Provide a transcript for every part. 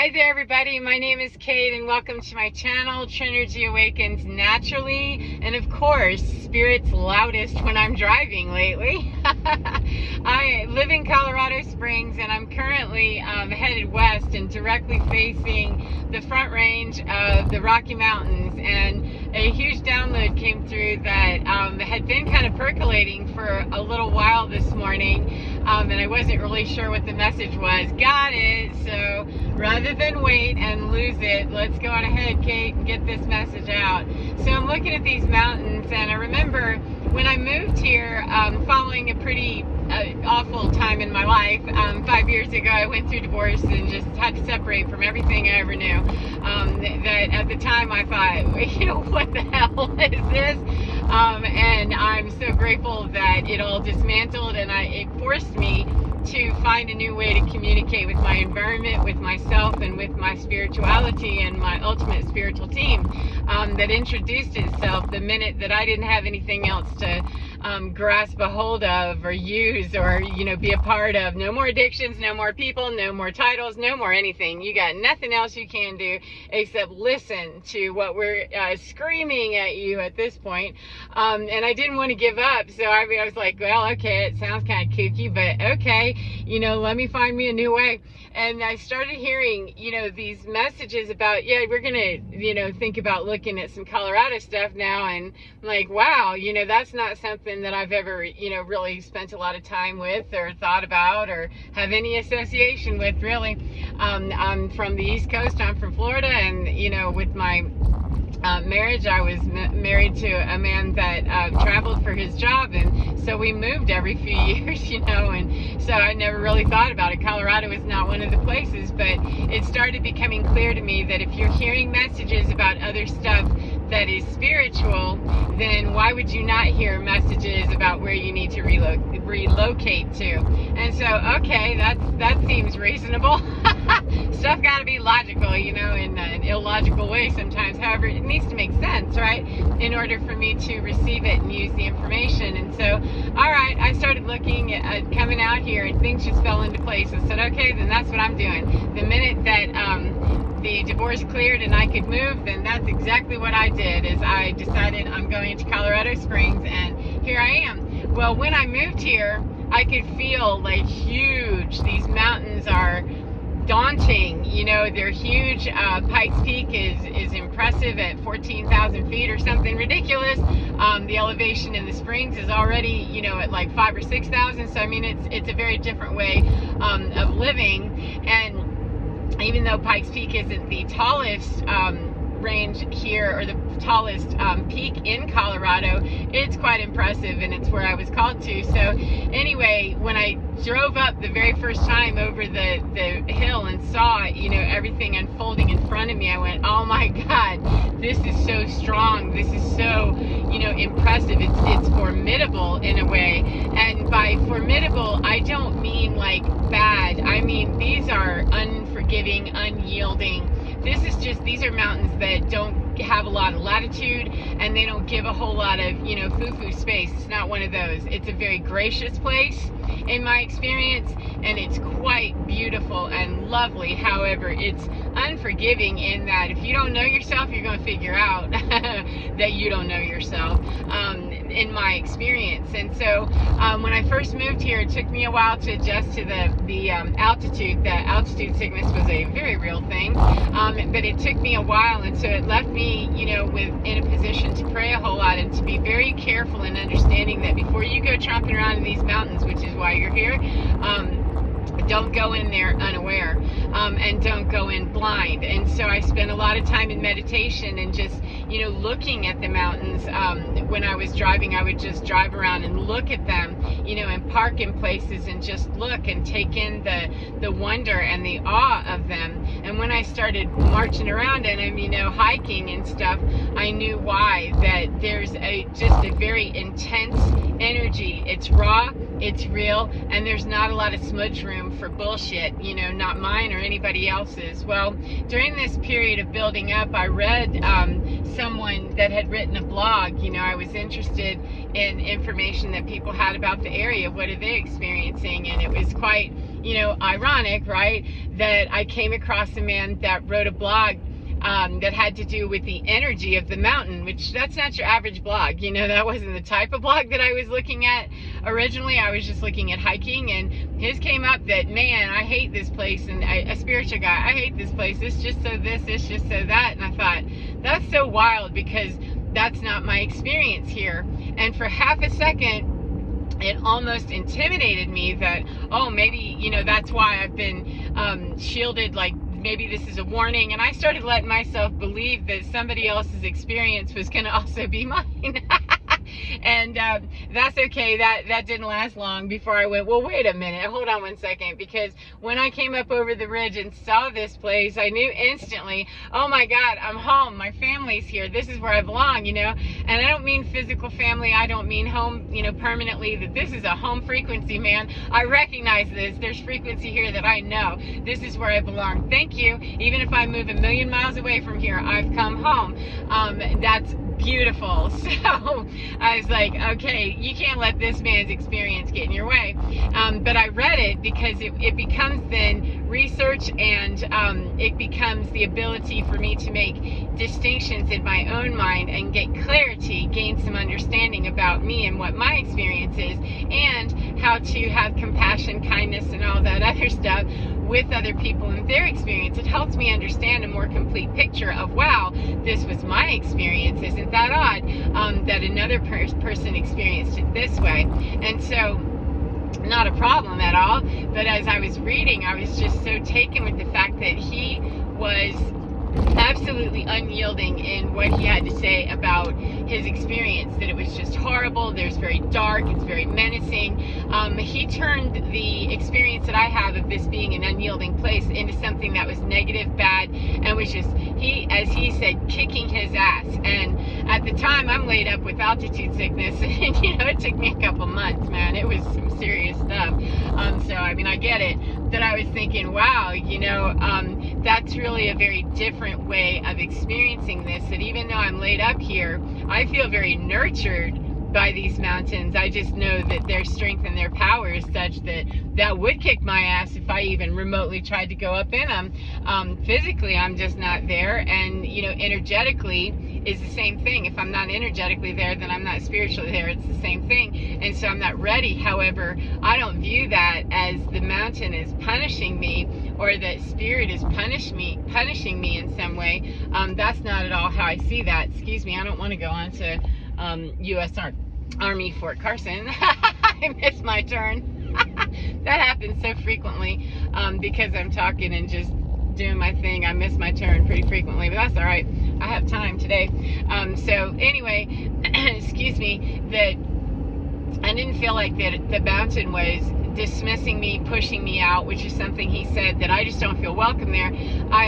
Hi there everybody, my name is Kate and welcome to my channel, Trinergy Awakens Naturally, and of course, Spirit's loudest when I'm driving lately. I live in Colorado Springs and I'm currently headed west and directly facing the Front Range of the Rocky Mountains, and a huge download came through that had been kind of percolating for a little while this morning, and I wasn't really sure what the message was. Got it. So rather than wait and lose it, let's go on ahead, Kate, and get this message out. So I'm looking at these mountains, and I remember when I moved here, following a pretty awful time in my life. 5 years ago, I went through divorce and just had to separate from everything I ever knew. That at the time I thought, you know, what the hell is this? And I'm so grateful that it all dismantled, and it forced me to find a new way to communicate with my environment, with myself, and with my spirituality and my ultimate spiritual team that introduced itself the minute that I didn't have anything else to grasp a hold of or use or, you know, be a part of. No more addictions, no more people, no more titles, no more anything. You got nothing else you can do except listen to what we're screaming at you at this point. And I didn't want to give up, so I was like, well, okay, it sounds kind of kooky, but okay, you know, let me find me a new way. And I started hearing, you know, these messages about, yeah, we're gonna, you know, think about looking at some Colorado stuff now. And I'm like, wow, you know, that's not something that I've ever, you know, really spent a lot of time with or thought about or have any association with, really. I'm from the East Coast, I'm from Florida, and, you know, with my marriage, I was married to a man that traveled for his job, and so we moved every few years, you know, and so I never really thought about it. Colorado is not one of the places, but it started becoming clear to me that if you're hearing messages about other stuff that is spiritual, then why would you not hear messages about where you need to relocate to? And so, okay, that seems reasonable. Stuff got to be logical, you know, in an illogical way sometimes. However, it needs to make sense, right, in order for me to receive it and use the information. And so, all right, I started looking at coming out here, and things just fell into place. I said, okay, then that's what I'm doing. The minute that the divorce cleared and I could move, then that's exactly what I did. Is I decided I'm going to Colorado Springs, and here I am. Well, when I moved here, I could feel like huge. These mountains are daunting, you know, they're huge. Pikes Peak is impressive at 14,000 feet or something ridiculous. The elevation in the Springs is already, you know, at like 5,000 or 6,000. So I mean, it's a very different way of living. And even though Pikes Peak isn't the tallest range here, or the tallest peak in Colorado, it's quite impressive, and it's where I was called to. So anyway, when I drove up the very first time over the hill and saw, you know, everything unfolding in front of me, I went, oh my God, this is so strong, this is so, you know, impressive. It's formidable in a way. And by formidable, I don't mean like bad. I mean, these are unforgiving, unyielding. These are mountains that don't have a lot of latitude, and they don't give a whole lot of, you know, foo-foo space. It's not one of those. It's a very gracious place in my experience, and it's quite beautiful and lovely. However, it's unforgiving in that if you don't know yourself, you're going to figure out that you don't know yourself, in my experience. And so when I first moved here, it took me a while to adjust to the altitude. The altitude sickness was a very real thing, but it took me a while, and so it left me, you know, in a position to pray a whole lot and to be very careful in understanding that before you go tromping around in these mountains, which is why you're here, don't go in there unaware, and don't go in blind. And so I spent a lot of time in meditation and just, you know, looking at the mountains. When I was driving, I would just drive around and look at them, you know, and park in places and just look and take in the wonder and the awe of them. And when I started marching around and I'm, you know, hiking and stuff, I knew why, that there's just a very intense energy. It's raw, it's real, and there's not a lot of smudge room for bullshit, you know, not mine or anybody else's. Well, during this period of building up, I read someone that had written a blog. You know, I was interested in information that people had about the area. What are they experiencing? And it was quite, you know, ironic, right, that I came across a man that wrote a blog that had to do with the energy of the mountain, which that's not your average blog. You know, that wasn't the type of blog that I was looking at originally. I was just looking at hiking, and his came up that, man, I hate this place, and a spiritual guy, I hate this place, it's just so this, it's just so that. And I thought, that's so wild, because that's not my experience here. And for half a second, it almost intimidated me that, oh, maybe, you know, that's why I've been shielded, like maybe this is a warning. And I started letting myself believe that somebody else's experience was going to also be mine. And that's okay. That didn't last long before I went, well, wait a minute, hold on one second, because when I came up over the ridge and saw this place, I knew instantly, oh my God, I'm home, my family's here, this is where I belong, you know. And I don't mean physical family, I don't mean home, you know, permanently, that this is a home frequency, man. I recognize this, there's frequency here that I know, this is where I belong. Thank you. Even if I move 1,000,000 miles away from here, I've come home. That's beautiful. So I was like, okay, you can't let this man's experience get in your way. But I read it because it becomes then research, and it becomes the ability for me to make distinctions in my own mind and get clarity, gain some understanding about me and what my experience is, and how to have compassion, kindness, and all that other stuff with other people and their experience. It helps me understand a more complete picture of, wow, this was my experience. Isn't that odd that another person experienced it this way? And so, not a problem at all. But as I was reading, I was just so taken with the fact that he was absolutely unyielding in what he had to say about his experience, that it was just horrible, there's very dark, it's very menacing. He turned the experience that I have of this being an unyielding place into something that was negative, bad, and was just, as he said, kicking his ass. And at the time, I'm laid up with altitude sickness, and you know, it took me a couple months, man. It was some serious stuff. So I mean, I get it, that I was thinking, wow, you know, that's really a very different way of experiencing this, that even though I'm laid up here, I feel very nurtured by these mountains. I just know that their strength and their power is such that would kick my ass if I even remotely tried to go up in them. Physically, I'm just not there, and you know, energetically is the same thing. If I'm not energetically there, then I'm not spiritually there. It's the same thing, and so I'm not ready. However, I don't view that as the mountain is punishing me, or that spirit is punishing me in some way. That's not at all how I see that. Excuse me, I don't want to go on to U.S. Army Fort Carson. I missed my turn. That happens so frequently because I'm talking and just doing my thing. I miss my turn pretty frequently, but that's all right. I have time today. So anyway, excuse me, that I didn't feel like that the mountain was dismissing me, pushing me out, which is something he said, that I just don't feel welcome there.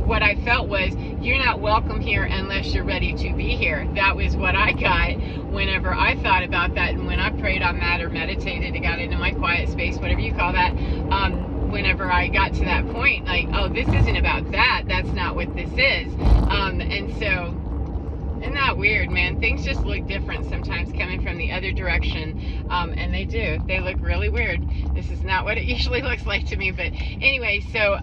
What I felt was, you're not welcome here unless you're ready to be here. That was what I got whenever I thought about that, and when I prayed on that or meditated and got into my quiet space, whatever you call that. Whenever I got to that point, like, oh, this isn't about that. That's not what this is. And so, isn't that weird, man? Things just look different sometimes coming from the other direction, and they do. They look really weird. This is not what it usually looks like to me, but anyway, so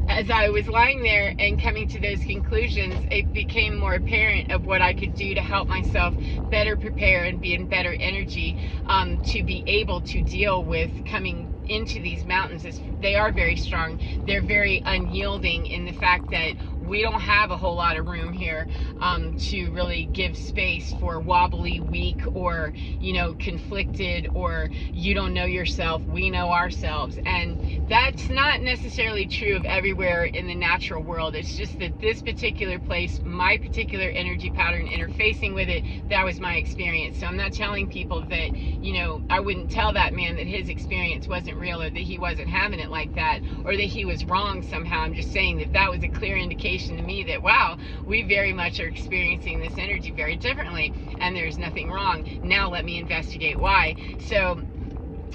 as I was lying there and coming to those conclusions, it became more apparent of what I could do to help myself better prepare and be in better energy to be able to deal with coming into these mountains. They are very strong. They're very unyielding in the fact that we don't have a whole lot of room here to really give space for wobbly, weak, or, you know, conflicted, or you don't know yourself, we know ourselves. And that's not necessarily true of everywhere in the natural world. It's just that this particular place, my particular energy pattern interfacing with it, that was my experience. So I'm not telling people that, you know, I wouldn't tell that man that his experience wasn't real, or that he wasn't having it like that, or that he was wrong somehow. I'm just saying that that was a clear indication to me that, wow, we very much are experiencing this energy very differently, and there's nothing wrong. Now let me investigate why. So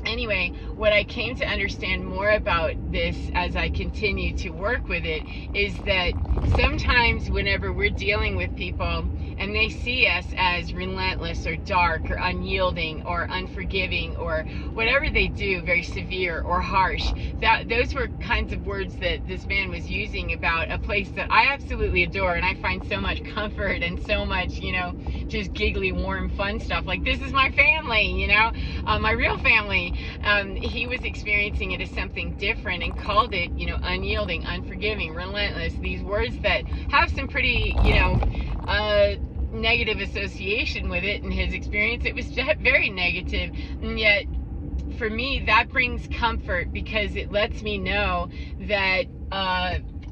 anyway, what I came to understand more about this as I continue to work with it is that sometimes whenever we're dealing with people and they see us as relentless or dark or unyielding or unforgiving or whatever they do, very severe or harsh. Those were kinds of words that this man was using about a place that I absolutely adore, and I find so much comfort and so much, just giggly, warm, fun stuff. Like, this is my family, my real family. He was experiencing it as something different and called it, unyielding, unforgiving, relentless. These words that have some pretty, negative association with it. In his experience, it was very negative, and yet for me that brings comfort, because it lets me know that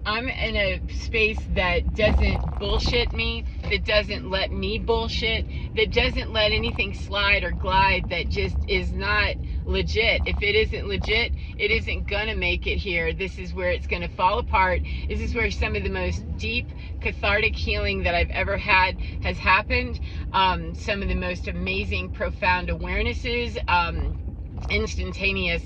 I'm in a space that doesn't bullshit me, that doesn't let me bullshit, that doesn't let anything slide or glide that just is not legit. If it isn't legit, it isn't gonna make it here. This is where it's gonna fall apart. This is where some of the most deep cathartic healing that I've ever had has happened. Some of the most amazing, profound awarenesses, instantaneous,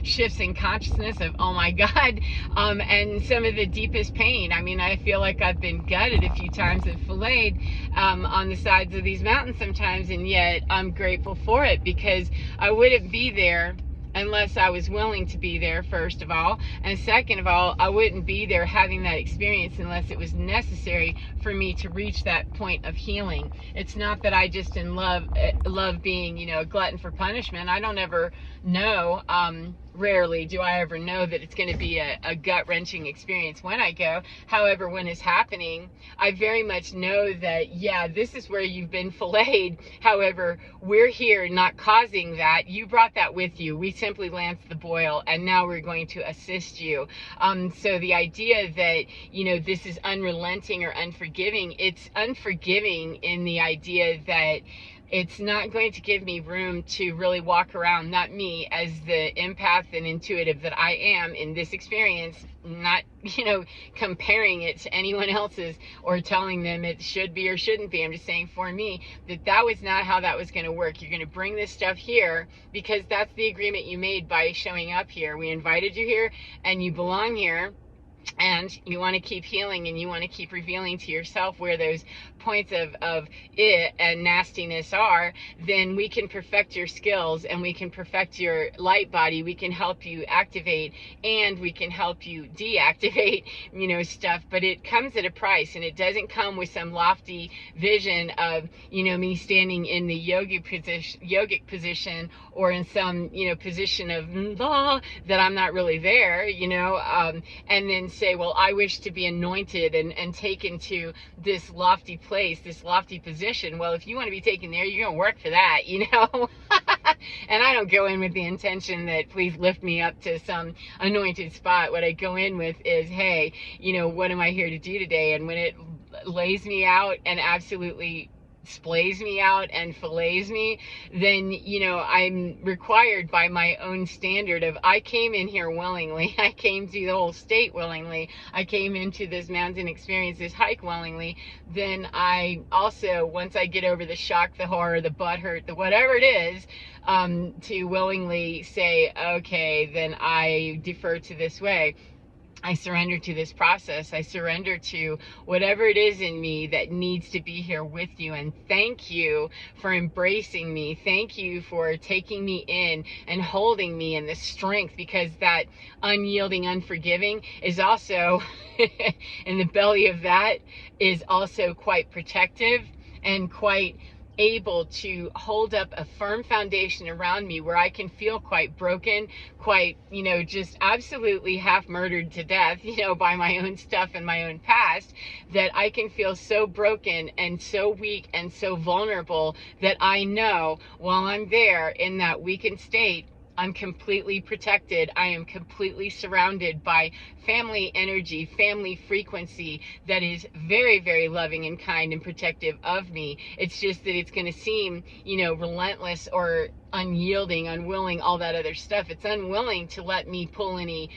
shifts in consciousness of, oh my God, and some of the deepest pain. I mean, I feel like I've been gutted a few times and filleted on the sides of these mountains sometimes, and yet I'm grateful for it, because I wouldn't be there unless I was willing to be there, first of all, and second of all, I wouldn't be there having that experience unless it was necessary for me to reach that point of healing. It's not that I just love being, a glutton for punishment. I don't ever know, rarely do I ever know that it's going to be a gut-wrenching experience when I go. However, when it's happening, I very much know that, yeah, this is where you've been filleted. However, we're here not causing that. You brought that with you. We simply lanced the boil, and now we're going to assist you. So the idea that, this is unrelenting or unforgiving, it's unforgiving in the idea that it's not going to give me room to really walk around, not me as the empath and intuitive that I am in this experience, not, comparing it to anyone else's or telling them it should be or shouldn't be. I'm just saying, for me, that was not how that was going to work. You're going to bring this stuff here because that's the agreement you made by showing up here. We invited you here and you belong here. And you want to keep healing, and you want to keep revealing to yourself where those points of it and nastiness are, then we can perfect your skills, and we can perfect your light body. We can help you activate, and we can help you deactivate, stuff. But it comes at a price, and it doesn't come with some lofty vision of, me standing in the yogic position or in some, position of that I'm not really there, and then say, well, I wish to be anointed and taken to this lofty place, this lofty position. Well, if you want to be taken there, you're going to work for that, And I don't go in with the intention that please lift me up to some anointed spot. What I go in with is, hey, what am I here to do today? And when it lays me out and absolutely splays me out and fillets me, then I'm required by my own standard of, I came in here willingly, I came to the whole state willingly, I came into this mountain experience, this hike willingly. Then I also, once I get over the shock, the horror, the butthurt, the whatever it is, to willingly say, okay, then I defer to this way. I surrender to this process. I surrender to whatever it is in me that needs to be here with you. And thank you for embracing me. Thank you for taking me in and holding me in the strength, because that unyielding, unforgiving is also, in the belly of that, is also quite protective and quite able to hold up a firm foundation around me where I can feel quite broken, quite, just absolutely half murdered to death, by my own stuff and my own past, that I can feel so broken and so weak and so vulnerable that I know while I'm there in that weakened state, I'm completely protected. I am completely surrounded by family energy, family frequency that is very, very loving and kind and protective of me. It's just that it's going to seem, relentless or unyielding, unwilling, all that other stuff. It's unwilling to let me pull any,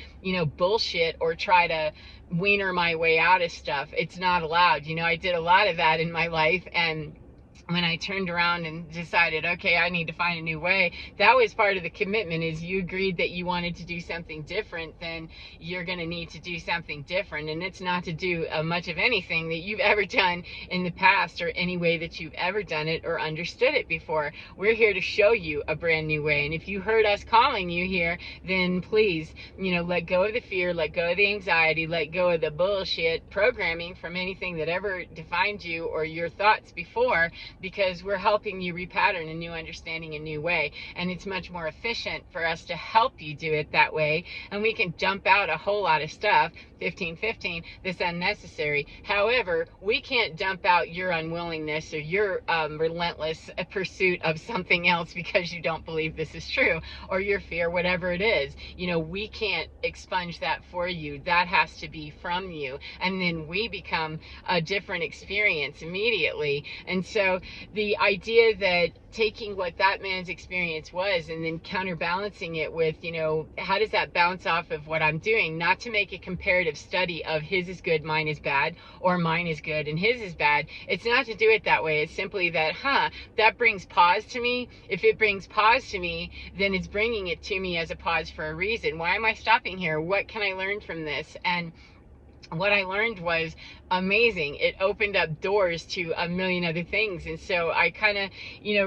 bullshit or try to wiener my way out of stuff. It's not allowed. I did a lot of that in my life, and when I turned around and decided, okay, I need to find a new way, that was part of the commitment. Is you agreed that you wanted to do something different, then you're going to need to do something different. And it's not to do much of anything that you've ever done in the past, or any way that you've ever done it or understood it before. We're here to show you a brand new way. And if you heard us calling you here, then please, let go of the fear, let go of the anxiety, let go of the bullshit programming from anything that ever defined you or your thoughts before, because we're helping you repattern a new understanding, a new way. And it's much more efficient for us to help you do it that way. And we can dump out a whole lot of stuff, 1515, that's unnecessary. However, we can't dump out your unwillingness or your relentless pursuit of something else because you don't believe this is true, or your fear, whatever it is. We can't expunge that for you. That has to be from you. And then we become a different experience immediately. And so the idea that taking what that man's experience was and then counterbalancing it with, how does that bounce off of what I'm doing? Not to make a comparative study of his is good, mine is bad, or mine is good and his is bad. It's not to do it that way. It's simply that, that brings pause to me. If it brings pause to me, then it's bringing it to me as a pause for a reason. Why am I stopping here? What can I learn from this? And what I learned was amazing. It opened up doors to a million other things. And so I kind of,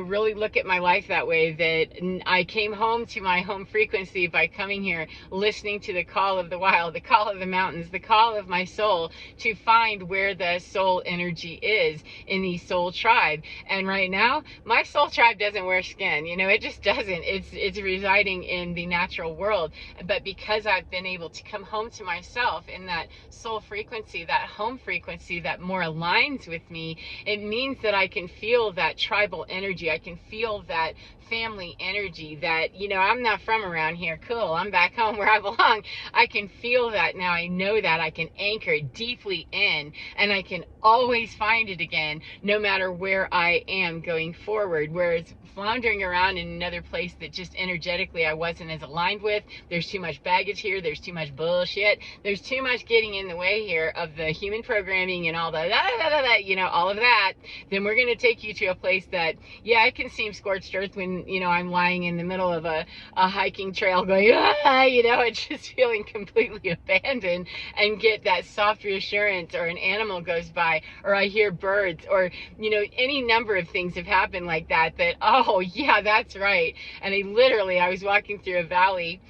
really look at my life that way, that I came home to my home frequency by coming here, listening to the call of the wild, the call of the mountains, the call of my soul, to find where the soul energy is in the soul tribe. And right now, my soul tribe doesn't wear skin. It just doesn't. It's residing in the natural world. But because I've been able to come home to myself in that soul frequency, that home frequency that more aligns with me, it means that I can feel that tribal energy. I can feel that family energy that, I'm not from around here. Cool. I'm back home where I belong. I can feel that now. I know that I can anchor it deeply in, and I can always find it again, no matter where I am going forward. Whereas floundering around in another place that just energetically I wasn't as aligned with, there's too much baggage here, there's too much bullshit, there's too much getting in the way here of the human programming and all that, all of that, then we're going to take you to a place that, yeah, it can seem scorched earth when, I'm lying in the middle of a hiking trail going, and just feeling completely abandoned, and get that soft reassurance, or an animal goes by, or I hear birds, or, any number of things have happened like that, oh yeah, that's right. And I was walking through a valley,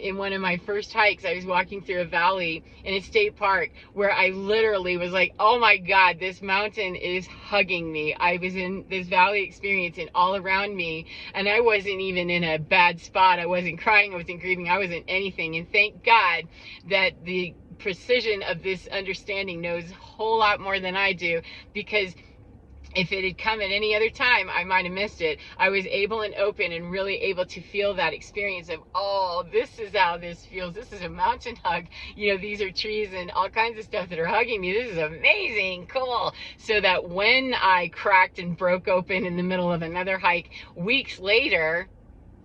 in one of my first hikes. I was walking through a valley in a state park where I literally was like, oh my God, this mountain is hugging me. I was in this valley experience, and all around me, and I wasn't even in a bad spot. I wasn't crying, I wasn't grieving, I wasn't anything. And thank God that the precision of this understanding knows a whole lot more than I do, because if it had come at any other time, I might have missed it. I was able and open and really able to feel that experience of, oh, this is how this feels. This is a mountain hug. These are trees and all kinds of stuff that are hugging me. This is amazing, cool. So that when I cracked and broke open in the middle of another hike weeks later,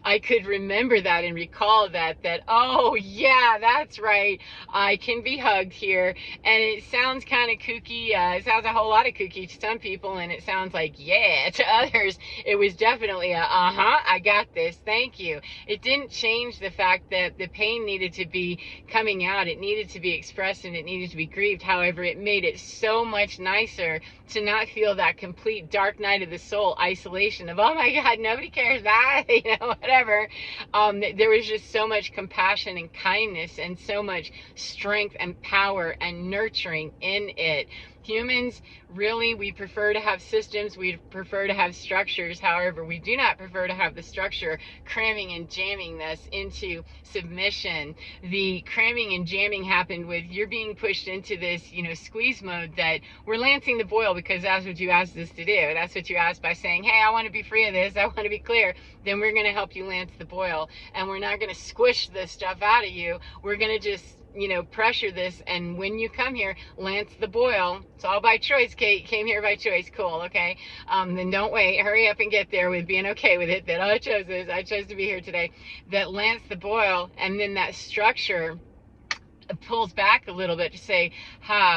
I could remember that and recall that, oh yeah, that's right, I can be hugged here. And it sounds kind of kooky, it sounds a whole lot of kooky to some people, and it sounds like yeah to others. It was definitely I got this, thank you. It didn't change the fact that the pain needed to be coming out, it needed to be expressed, and it needed to be grieved. However, it made it so much nicer to not feel that complete dark night of the soul isolation of, oh my God, nobody cares that, whatever. There was just so much compassion and kindness, and so much strength and power and nurturing in it. Humans, really, we prefer to have systems, we prefer to have structures. However, we do not prefer to have the structure cramming and jamming us into submission. The cramming and jamming happened with you're being pushed into this, squeeze mode, that we're lancing the boil because that's what you asked us to do. That's what you asked by saying, hey, I want to be free of this, I want to be clear. Then we're going to help you lance the boil, and we're not going to squish this stuff out of you. We're going to just pressure this, and when you come here, lance the boil. It's all by choice, Kate. Came here by choice. Cool, okay. Then don't wait. Hurry up and get there with being okay with it, that I chose this. I chose to be here today. That lance the boil, and then that structure pulls back a little bit to say,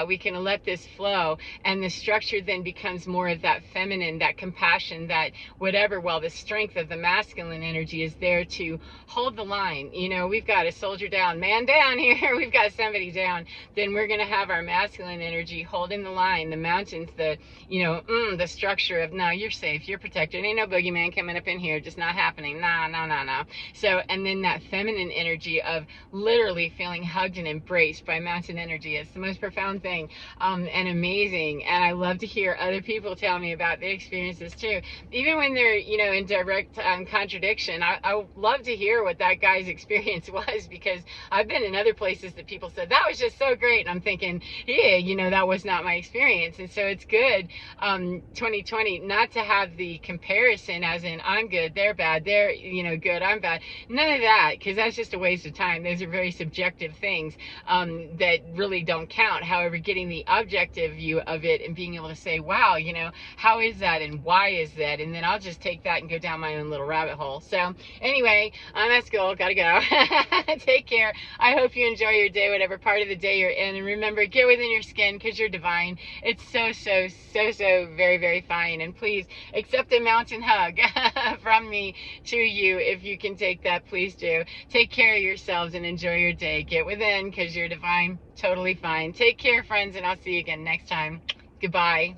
we can let this flow. And the structure then becomes more of that feminine, that compassion, that whatever, while the strength of the masculine energy is there to hold the line. You know, we've got a soldier down, man down here, we've got somebody down. Then we're going to have our masculine energy holding the line, the mountains, the, you know, the structure of, no, you're safe, you're protected, ain't no boogeyman coming up in here, just not happening, nah. So, and then that feminine energy of literally feeling hugged and embraced by mountain energy. It's the most profound thing, and amazing. And I love to hear other people tell me about their experiences too, even when they're, you know, in direct contradiction. I love to hear what that guy's experience was, because I've been in other places that people said that was just so great, and I'm thinking, yeah, you know, that was not my experience. And so it's good, 2020, not to have the comparison as in I'm good, they're bad, they're, you know, good, I'm bad. None of that, because that's just a waste of time. Those are very subjective things that really don't count. However, getting the objective view of it and being able to say, wow, you know, how is that and why is that? And then I'll just take that and go down my own little rabbit hole. So anyway, that's cool. Gotta go. Take care. I hope you enjoy your day, whatever part of the day you're in. And remember, get within your skin, because you're divine. It's so very, very fine. And please accept a mountain hug from me to you. If you can take that, please do. Take care of yourselves and enjoy your day. Get within, because you're divine. Totally fine. Take care, friends, and I'll see you again next time. Goodbye.